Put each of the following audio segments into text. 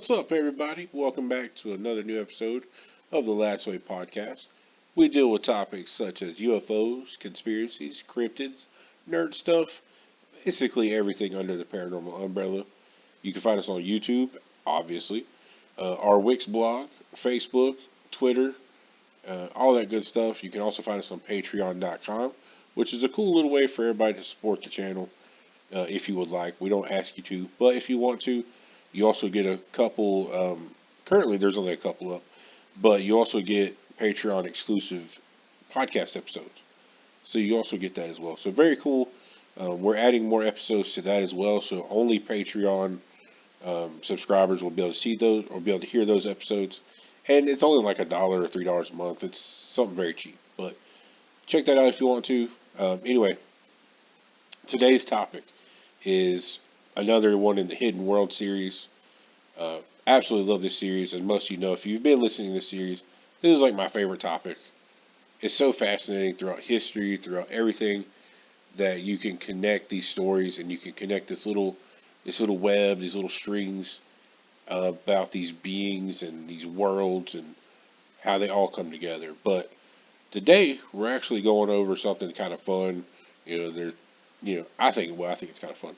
What's up, everybody? Welcome back to another new episode of the Last Way podcast. We deal with topics such as UFOs, conspiracies, cryptids, nerd stuff, basically everything under the paranormal umbrella. You can find us on YouTube, obviously, our Wix blog, Facebook, Twitter, all that good stuff. You can also find us on Patreon.com, which is a cool little way for everybody to support the channel if you would like. We don't ask you to, but if you want to, you also get a couple. Currently, there's only a couple up, but you also get Patreon exclusive podcast episodes. So you also get that as well. So very cool. We're adding more episodes to that as well. So only Patreon subscribers will be able to see those or be able to hear those episodes. And it's only like $1 or $3 a month. It's something very cheap. But check that out if you want to. Anyway, today's topic is another one in the Hidden World series. Absolutely love this series. As most of you know, if you've been listening to this series, this is like my favorite topic. It's so fascinating throughout history, throughout everything, that you can connect these stories and you can connect this little web, these little strings about these beings and these worlds and how they all come together. But today we're actually going over something kind of fun. I think it's kind of fun.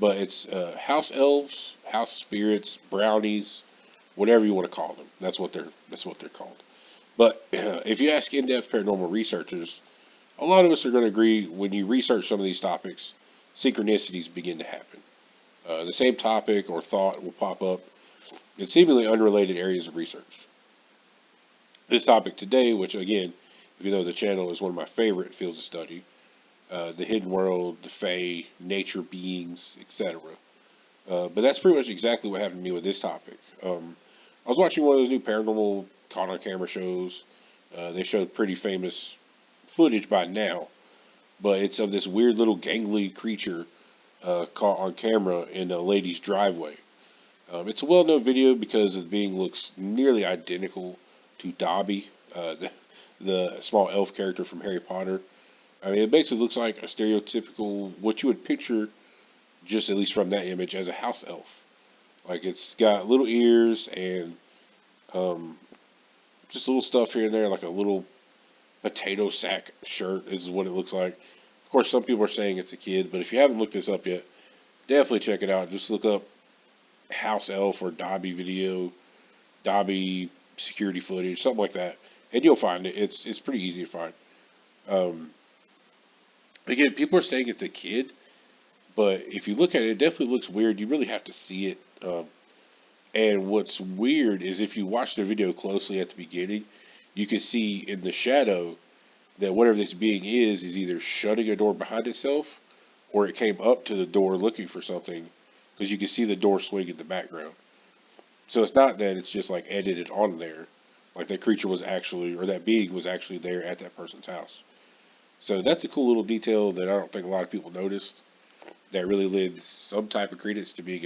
But it's house elves, house spirits, brownies, whatever you want to call them. That's what they're called. But if you ask in-depth paranormal researchers, a lot of us are going to agree when you research some of these topics, synchronicities begin to happen. The same topic or thought will pop up in seemingly unrelated areas of research. This topic today, which again, even though the channel is one of my favorite fields of study, the hidden world, the fae, nature beings, etc. But that's pretty much exactly what happened to me with this topic. I was watching one of those new paranormal caught on camera shows. They showed pretty famous footage by now, but it's of this weird little gangly creature caught on camera in a lady's driveway. It's a well-known video because the being looks nearly identical to Dobby, the small elf character from Harry Potter. I mean, it basically looks like a stereotypical, what you would picture, just at least from that image, as a house elf. Like it's got little ears and um, just little stuff here and there, like a little potato sack shirt is what it looks like. Of course, some people are saying it's a kid, but if you haven't looked this up yet, definitely check it out. Just look up house elf or Dobby video, Dobby security footage, something like that, and you'll find it. It's pretty easy to find. Um, Again, people are saying it's a kid, but if you look at it, it definitely looks weird. You really have to see it. And what's weird is if you watch the video closely at the beginning, you can see in the shadow that whatever this being is either shutting a door behind itself or it came up to the door looking for something because you can see the door swing in the background. So it's not that it's just like edited on there, like that creature was actually, or that being was actually there at that person's house. So that's a cool little detail that I don't think a lot of people noticed. That really lends some type of credence to being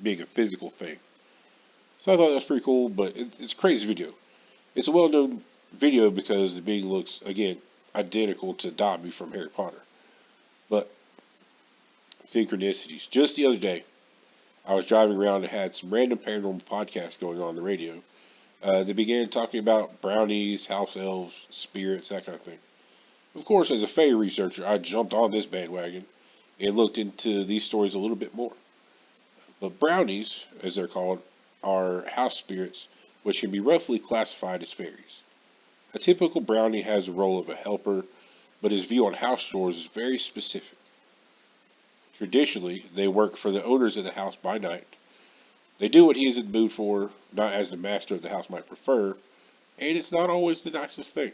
being a physical thing. So I thought that was pretty cool, but it's a crazy video. It's a well-known video because the being looks again identical to Dobby from Harry Potter. But synchronicities. Just the other day, I was driving around and had some random paranormal podcasts going on the radio. They began talking about brownies, house elves, spirits, that kind of thing. Of course, as a Fae researcher, I jumped on this bandwagon and looked into these stories a little bit more. But brownies, as they're called, are house spirits, which can be roughly classified as fairies. A typical brownie has the role of a helper, but his view on house chores is very specific. Traditionally, they work for the owners of the house by night. They do what he is in the mood for, not as the master of the house might prefer, and it's not always the nicest thing.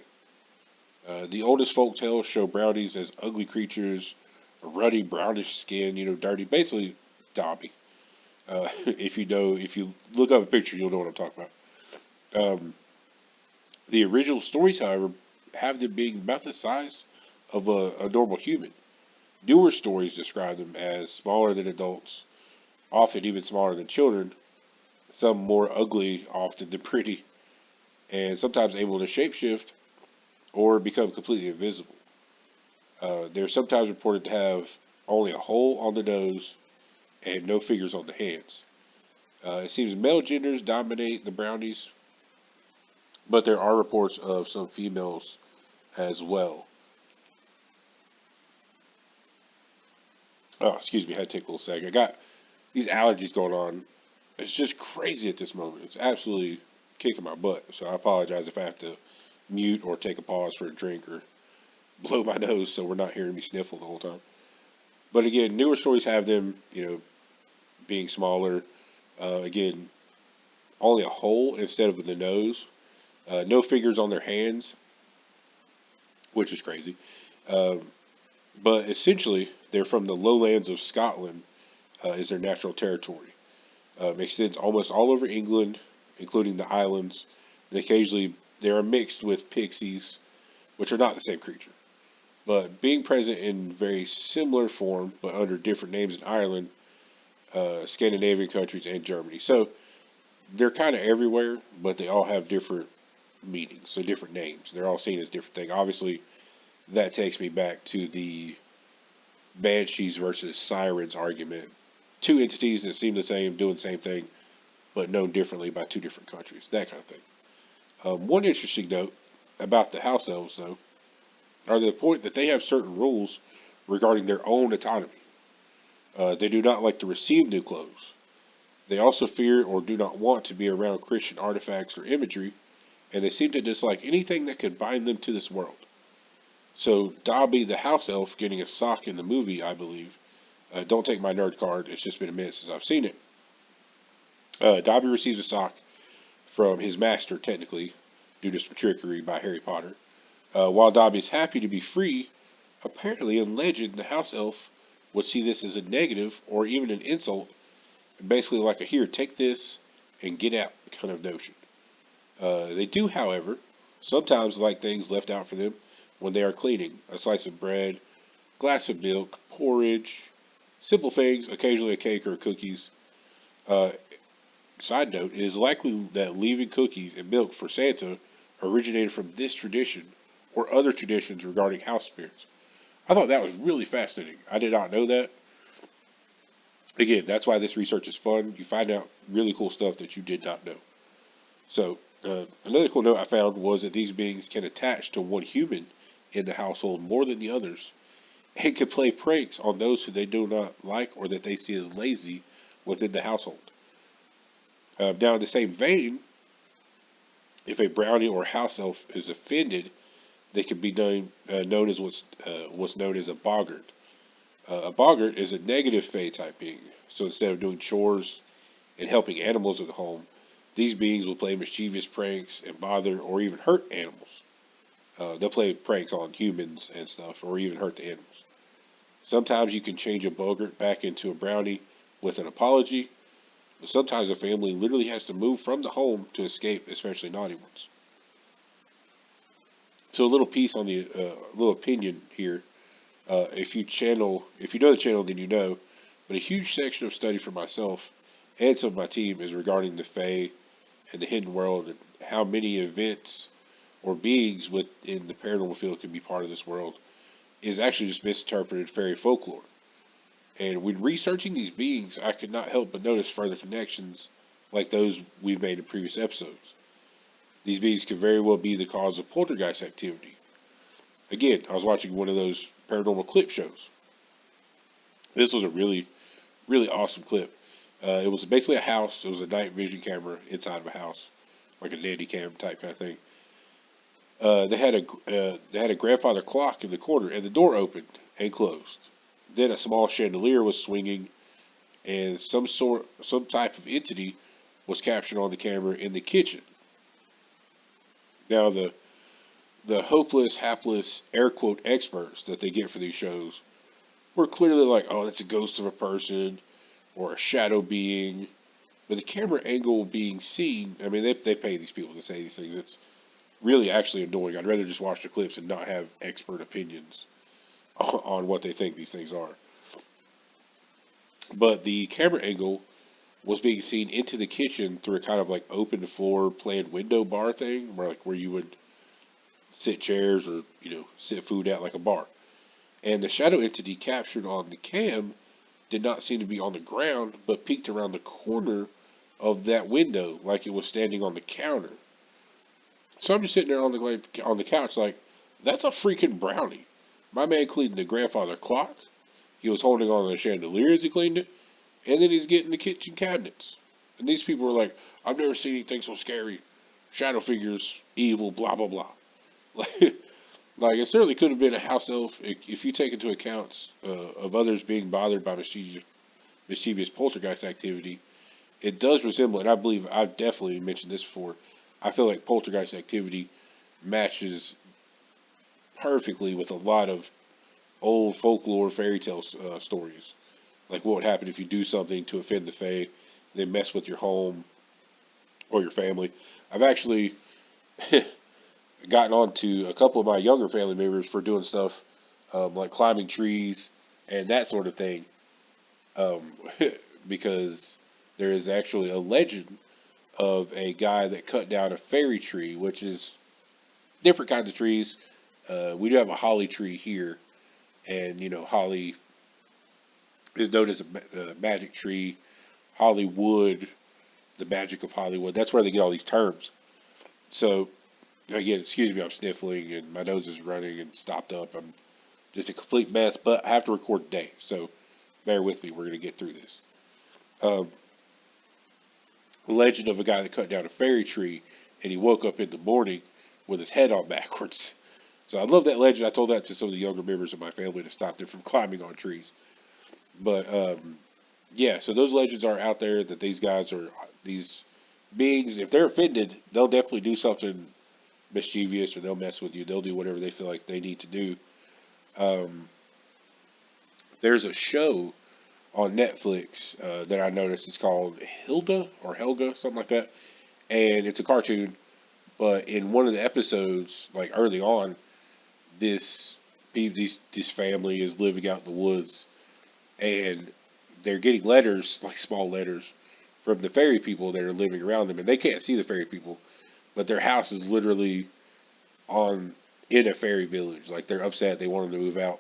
The oldest folk tales show brownies as ugly creatures, a ruddy brownish skin, dirty, basically Dobby. If you look up a picture, you'll know what I'm talking about. The original stories, however, have them being about the size of a normal human. Newer stories describe them as smaller than adults, often even smaller than children, some more ugly often than pretty, and sometimes able to shapeshift or become completely invisible. They're sometimes reported to have only a hole on the nose and no fingers on the hands. It seems male genders dominate the Brownies, but there are reports of some females as well. Oh, excuse me, I had to take a little second. I got these allergies going on. It's just crazy at this moment. It's absolutely kicking my butt. So I apologize if I have to mute or take a pause for a drink or blow my nose so we're not hearing me sniffle the whole time. But again, newer stories have them, being smaller. Again, only a hole instead of the nose. No fingers on their hands, which is crazy. Um, but essentially, they're from the lowlands of Scotland, is their natural territory. Extends almost all over England, including the islands, and occasionally they are mixed with pixies, which are not the same creature. But being present in very similar form, but under different names in Ireland, Scandinavian countries, and Germany. So they're kind of everywhere, but they all have different meanings, so different names. They're all seen as different things. Obviously, that takes me back to the Banshees versus Sirens argument. Two entities that seem the same, doing the same thing, but known differently by two different countries. That kind of thing. One interesting note about the house elves, though, are the point that they have certain rules regarding their own autonomy. They do not like to receive new clothes. They also fear or do not want to be around Christian artifacts or imagery, and they seem to dislike anything that could bind them to this world. So Dobby, the house elf, getting a sock in the movie, I believe. Don't take my nerd card. It's just been a minute since I've seen it. Dobby receives a sock from his master, technically, due to some trickery by Harry Potter. While Dobby is happy to be free, apparently in legend, the house elf would see this as a negative or even an insult, basically like a here, take this and get out kind of notion. They do, however, sometimes like things left out for them when they are cleaning a slice of bread, glass of milk, porridge, simple things, occasionally a cake or cookies. Uh, Side note, it is likely that leaving cookies and milk for Santa originated from this tradition or other traditions regarding house spirits. I thought that was really fascinating. I did not know that. Again, that's why this research is fun. You find out really cool stuff that you did not know. So, another cool note I found was that these beings can attach to one human in the household more than the others and can play pranks on those who they do not like or that they see as lazy within the household. Now, in the same vein, if a brownie or house elf is offended, they can be known as what's known as a boggart. A boggart is a negative fey type being. So instead of doing chores and helping animals at home, these beings will play mischievous pranks and bother or even hurt animals. They'll play pranks on humans and stuff, or even hurt the animals. Sometimes you can change a boggart back into a brownie with an apology, but sometimes a family literally has to move from the home to escape, especially naughty ones. So a little piece on the little opinion here. If you know the channel, then you know. But a huge section of study for myself and some of my team is regarding the Fae and the hidden world and how many events or beings within the paranormal field can be part of this world is actually just misinterpreted fairy folklore. And when researching these beings, I could not help but notice further connections like those we've made in previous episodes. These beings could very well be the cause of poltergeist activity. Again, I was watching one of those paranormal clip shows. This was a really, really awesome clip. It was basically a house. It was a night vision camera inside of a house, like a nanny cam type kind of thing. They had a grandfather clock in the corner, and the door opened and closed. Then a small chandelier was swinging, and some type of entity was captured on the camera in the kitchen. Now the hopeless, hapless, air quote experts that they get for these shows were clearly like, oh, that's a ghost of a person or a shadow being. But the camera angle being seen, I mean, they pay these people to say these things. It's really actually annoying. I'd rather just watch the clips and not have expert opinions on what they think these things are. But the camera angle was being seen into the kitchen through a kind of like open floor planned window bar thing, where you would sit chairs or sit food out like a bar. And the shadow entity captured on the cam did not seem to be on the ground, but peeked around the corner of that window like it was standing on the counter. So I'm just sitting there on the couch like, that's a freaking brownie. My man cleaned the grandfather clock. He was holding on to the chandelier as he cleaned it, and then he's getting the kitchen cabinets. And these people were like, I've never seen anything so scary. Shadow figures, evil, blah blah blah. Like, like it certainly could have been a house elf if you take into account of others being bothered by mischievous poltergeist activity. It does resemble, and I believe I've definitely mentioned this before. I feel like poltergeist activity matches perfectly with a lot of old folklore fairy tale stories. Like what would happen if you do something to offend the fae, they mess with your home or your family. I've actually gotten on to a couple of my younger family members for doing stuff like climbing trees and that sort of thing, um, because there is actually a legend of a guy that cut down a fairy tree, which is different kinds of trees. We do have a holly tree here, and holly is known as a magic tree. Hollywood, the magic of Hollywood. That's where they get all these terms. So again, excuse me, I'm sniffling and my nose is running and stopped up. I'm just a complete mess, but I have to record today, so bear with me. We're going to get through this. Um, Legend of a guy that cut down a fairy tree and he woke up in the morning with his head on backwards. So I love that legend. I told that to some of the younger members of my family to stop them from climbing on trees. But yeah, so those legends are out there that these guys are these beings. If they're offended, they'll definitely do something mischievous or they'll mess with you. They'll do whatever they feel like they need to do. Um, there's a show on Netflix that I noticed. It's called Hilda or Helga, something like that, and it's a cartoon. But in one of the episodes, like early on, this this family is living out in the woods, and they're getting letters, like small letters, from the fairy people that are living around them, and they can't see the fairy people, but their house is literally on in a fairy village. Like they're upset, they want them to move out.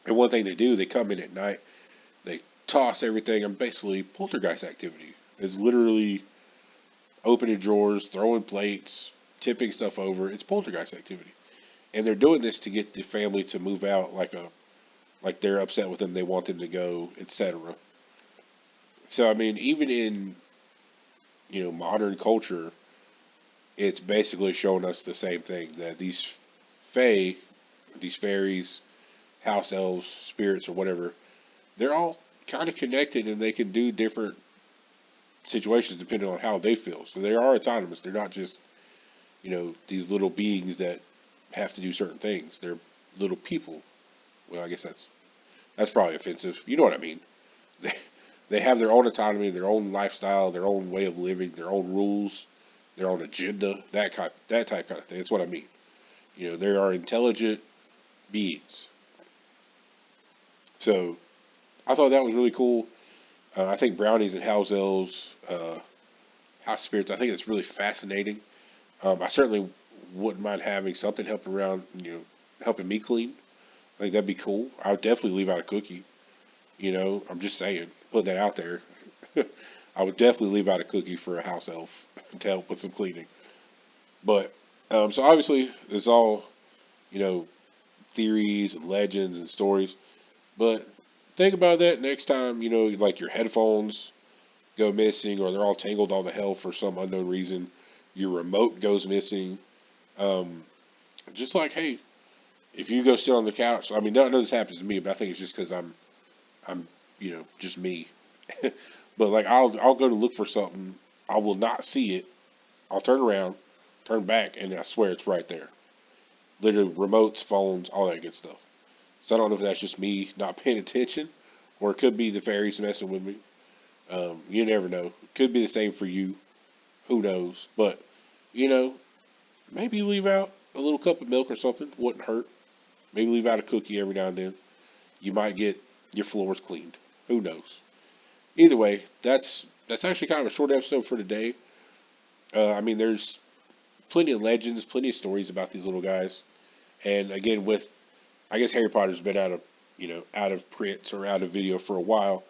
And one thing they do, they come in at night, they toss everything, and basically poltergeist activity. It's literally opening drawers, throwing plates, tipping stuff over. It's poltergeist activity, and they're doing this to get the family to move out, like they're upset with them, they want them to go, etc. So I mean, even in modern culture, it's basically showing us the same thing that these fae, these fairies, house elves, spirits, or whatever, they're all kind of connected and they can do different situations depending on how they feel. So they are autonomous. They're not just, these little beings that have to do certain things. They're little people. Well, I guess that's probably offensive. You know what I mean? They they have their own autonomy, their own lifestyle, their own way of living, their own rules, their own agenda, that type kind of thing. That's what I mean. They are intelligent beings. So I thought that was really cool. I think brownies and house elves, house spirits. I think it's really fascinating. I certainly wouldn't mind having something help around, helping me clean. I think that'd be cool. I would definitely leave out a cookie. I'm just saying, put that out there. I would definitely leave out a cookie for a house elf to help with some cleaning. But so obviously, it's all you know theories and legends and stories. But think about that next time like your headphones go missing or they're all tangled all the hell for some unknown reason. Your remote goes missing. Um, just like hey, if you go sit on the couch, I mean, I know this happens to me, but I think it's just because I'm just me. But like I'll go to look for something, I will not see it. I'll turn around, turn back, and I swear it's right there. Literally remotes, phones, all that good stuff. So I don't know if that's just me not paying attention, or it could be the fairies messing with me. You never know. It could be the same for you. Who knows? But you know, maybe leave out a little cup of milk or something. Wouldn't hurt. Maybe leave out a cookie every now and then. You might get your floors cleaned. Who knows? Either way, that's actually kind of a short episode for today. I mean, there's plenty of legends, plenty of stories about these little guys. And again, with I guess Harry Potter's been out of out of print or out of video for a while,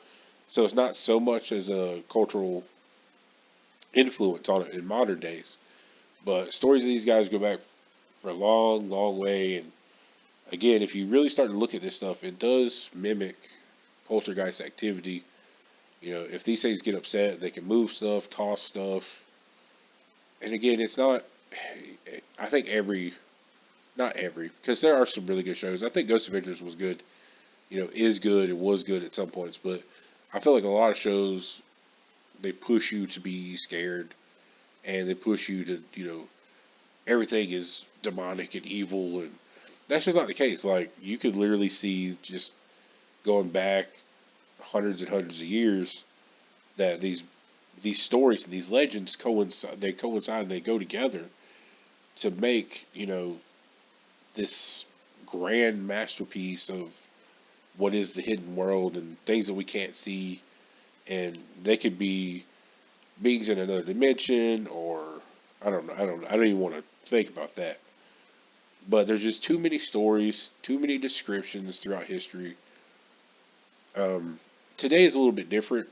so it's not so much as a cultural influence on it in modern days. But stories of these guys go back for a long, long way. And again, if you really start to look at this stuff, it does mimic poltergeist activity. If these things get upset, they can move stuff, toss stuff. And again, it's not, I think not every, because there are some really good shows. I think Ghost Adventures was good, is good and was good at some points. But I feel like a lot of shows, they push you to be scared and they push you to, everything is demonic and evil. And that's just not the case. Like, you could literally see just going back hundreds and hundreds of years that these stories and these legends coincide and they go together to make this grand masterpiece of what is the hidden world and things that we can't see, and they could be beings in another dimension, or I don't even want to think about that. But there's just too many stories, too many descriptions throughout history. um, Today is a little bit different.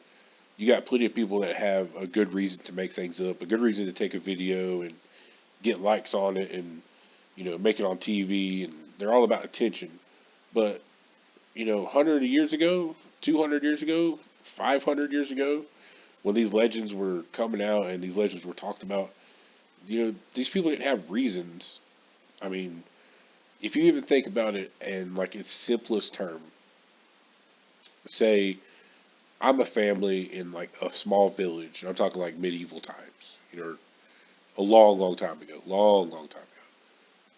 You got plenty of people that have a good reason to make things up, a good reason to take a video and get likes on it, and make it on TV, and they're all about attention. But 100 years ago, 200 years ago, 500 years ago, when these legends were coming out and these legends were talked about, these people didn't have reasons. I mean, if you even think about it in like its simplest term, say I'm a family in like a small village, and I'm talking like medieval times, a long, long time ago, long, long time ago.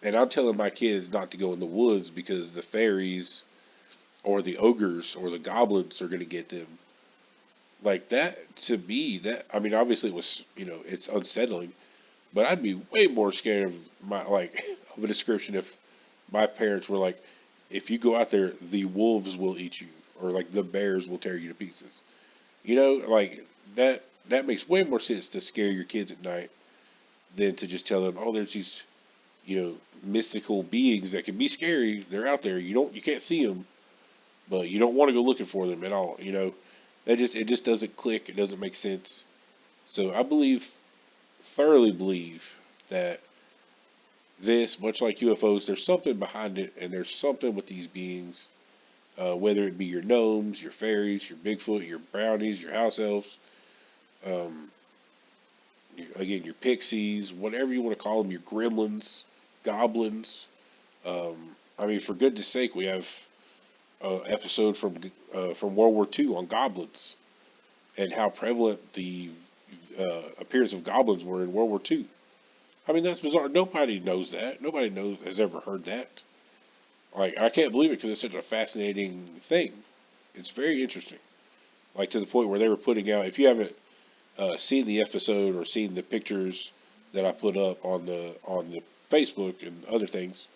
And I'm telling my kids not to go in the woods because the fairies or the ogres or the goblins are going to get them. Like that, to me, that, I mean, obviously it was, it's unsettling, but I'd be way more scared of of a description if my parents were like, if you go out there, the wolves will eat you, or like the bears will tear you to pieces. Like that makes way more sense to scare your kids at night than to just tell them, oh, there's these, mystical beings that can be scary. They're out there. You can't see them, but you don't want to go looking for them at all. It just doesn't click. It doesn't make sense. So I thoroughly believe that this, much like UFOs, there's something behind it, and there's something with these beings, whether it be your gnomes, your fairies, your Bigfoot, your brownies, your house elves, um, again, your pixies, whatever you want to call them, your gremlins, goblins. I mean, for goodness sake, we have an episode from World War II on goblins and how prevalent the appearance of goblins were in World War II. I mean, that's bizarre. Nobody knows that. Nobody has ever heard that. Like, I can't believe it because it's such a fascinating thing. It's very interesting. Like, to the point where they were putting out, if you haven't seen the episode or seen the pictures that I put up on the Facebook and other things,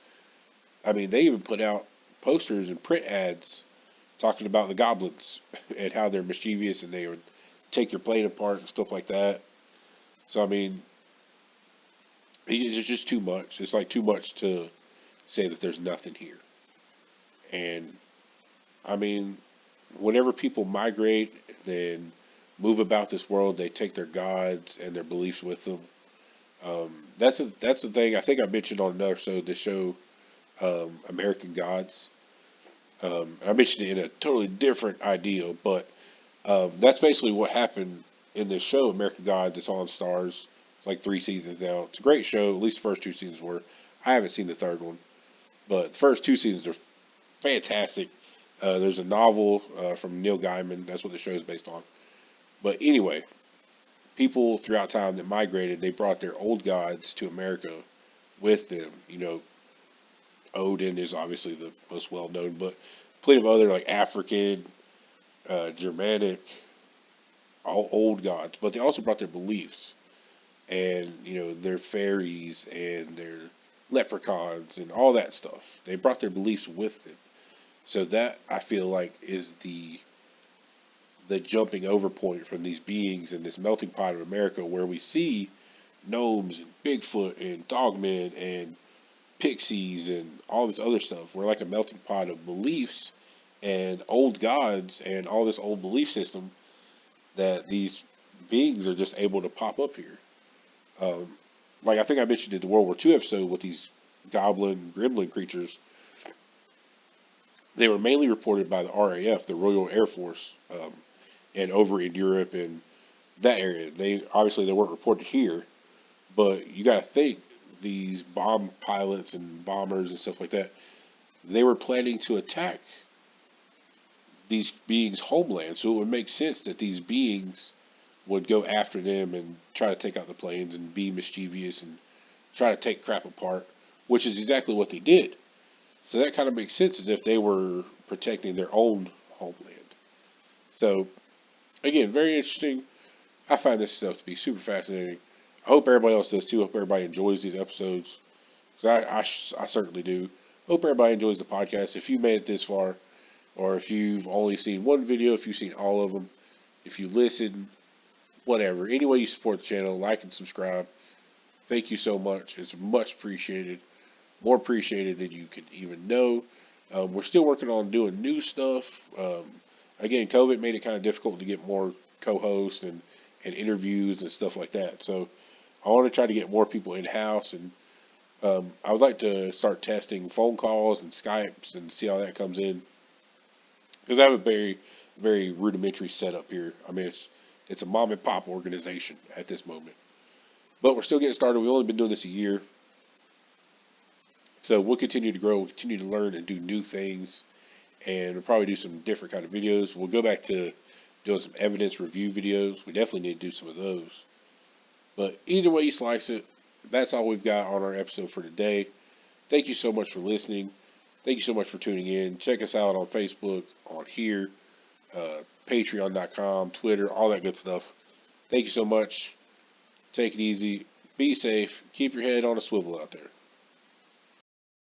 I mean, they even put out posters and print ads talking about the goblins and how they're mischievous and they would take your plane apart and stuff like that. So I mean, it's just too much. It's like too much to say that there's nothing here. And I mean, whenever people migrate and move about this world, they take their gods and their beliefs with them. That's the thing. I think I mentioned on another episode the show American Gods. I mentioned it in a totally different idea, but that's basically what happened in this show, American Gods. It's on Stars. It's like 3 seasons now. It's a great show. At least the first 2 seasons were. I haven't seen the third one, but the first 2 seasons are fantastic. There's a novel from Neil Gaiman. That's what the show is based on. But anyway, people throughout time that migrated, they brought their old gods to America with them. Odin is obviously the most well known, but plenty of other like African, Germanic, all old gods. But they also brought their beliefs and their fairies and their leprechauns and all that stuff. They brought their beliefs with them. So that I feel like is the jumping over point from these beings in this melting pot of America, where we see gnomes and Bigfoot and dogmen and pixies and all this other stuff. We're like a melting pot of beliefs and old gods and all this old belief system that these beings are just able to pop up here. Um, like I think I mentioned in the World War II episode with these goblin, gremlin creatures, they were mainly reported by the RAF, the Royal Air Force, and over in Europe and that area. They obviously they weren't reported here, but you got to think these bomb pilots and bombers and stuff like that. They were planning to attack these beings' homeland, so it would make sense that these beings would go after them and try to take out the planes and be mischievous and try to take crap apart, which is exactly what they did. So that kind of makes sense as if they were protecting their own homeland. So again, very interesting. I find this stuff to be super fascinating. I hope everybody else does too. I hope everybody enjoys these episodes. 'Cause I certainly do. Hope everybody enjoys the podcast. If you made it this far, or if you've only seen one video, if you've seen all of them, if you listen, whatever. Any way you support the channel, like and subscribe. Thank you so much. It's much appreciated. More appreciated than you could even know. We're still working on doing new stuff. Again, COVID made it kind of difficult to get more co-hosts and interviews and stuff like that. So I want to try to get more people in house, and I would like to start testing phone calls and Skypes and see how that comes in. Because I have a very rudimentary setup here. I mean, it's a mom and pop organization at this moment, but we're still getting started. We've only been doing this a year, so we'll continue to grow, we'll continue to learn and do new things, and we'll probably do some different kind of videos. We'll go back to doing some evidence review videos. We definitely need to do some of those. But either way you slice it, that's all we've got on our episode for today. Thank you so much for listening. Thank you so much for tuning in. Check us out on Facebook, on here, Patreon.com, Twitter, all that good stuff. Thank you so much. Take it easy. Be safe. Keep your head on a swivel out there.